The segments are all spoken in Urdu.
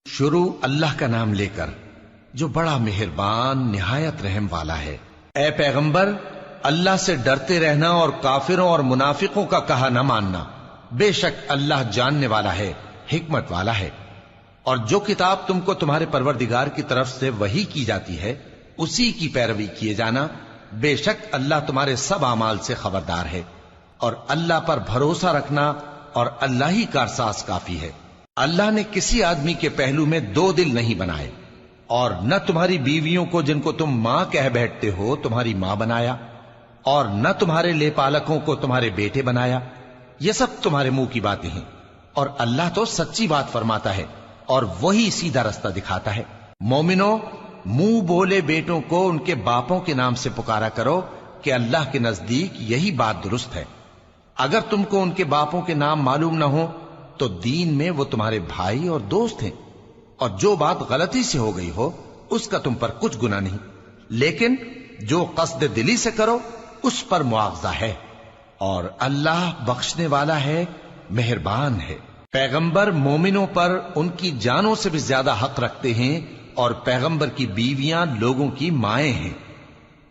شروع اللہ کا نام لے کر جو بڑا مہربان نہایت رحم والا ہے۔ اے پیغمبر، اللہ سے ڈرتے رہنا اور کافروں اور منافقوں کا کہا نہ ماننا، بے شک اللہ جاننے والا ہے، حکمت والا ہے۔ اور جو کتاب تم کو تمہارے پروردگار کی طرف سے وحی کی جاتی ہے اسی کی پیروی کیے جانا، بے شک اللہ تمہارے سب اعمال سے خبردار ہے۔ اور اللہ پر بھروسہ رکھنا اور اللہ ہی کارساز کافی ہے۔ اللہ نے کسی آدمی کے پہلو میں دو دل نہیں بنائے، اور نہ تمہاری بیویوں کو جن کو تم ماں کہہ بیٹھتے ہو تمہاری ماں بنایا، اور نہ تمہارے لے پالکوں کو تمہارے بیٹے بنایا۔ یہ سب تمہارے منہ کی باتیں ہیں، اور اللہ تو سچی بات فرماتا ہے اور وہی سیدھا رستہ دکھاتا ہے۔ مومنو، منہ بولے بیٹوں کو ان کے باپوں کے نام سے پکارا کرو کہ اللہ کے نزدیک یہی بات درست ہے۔ اگر تم کو ان کے باپوں کے نام معلوم نہ ہو تو دین میں وہ تمہارے بھائی اور دوست ہیں، اور جو بات غلطی سے ہو گئی ہو اس کا تم پر کچھ گناہ نہیں، لیکن جو قصد دلی سے کرو اس پر مواخذہ ہے، اور اللہ بخشنے والا ہے، مہربان ہے۔ پیغمبر مومنوں پر ان کی جانوں سے بھی زیادہ حق رکھتے ہیں، اور پیغمبر کی بیویاں لوگوں کی مائیں ہیں،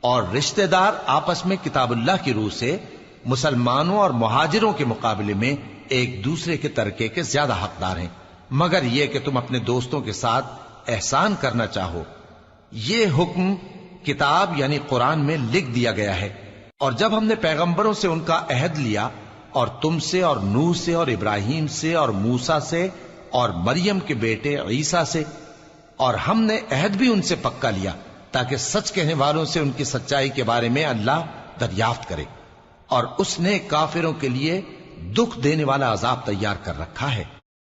اور رشتہ دار آپس میں کتاب اللہ کی روح سے مسلمانوں اور مہاجروں کے مقابلے میں ایک دوسرے کے ترکے کے زیادہ حقدار ہیں، مگر یہ کہ تم اپنے دوستوں کے ساتھ احسان کرنا چاہو۔ یہ حکم کتاب یعنی قرآن میں لکھ دیا گیا ہے۔ اور جب ہم نے پیغمبروں سے ان کا عہد لیا، اور تم سے اور نوح سے اور ابراہیم سے اور موسیٰ سے اور مریم کے بیٹے عیسیٰ سے، اور ہم نے عہد بھی ان سے پکا لیا تاکہ سچ کہنے والوں سے ان کی سچائی کے بارے میں اللہ دریافت کرے، اور اس نے کافروں کے لیے دکھ دینے والا عذاب تیار کر رکھا ہے۔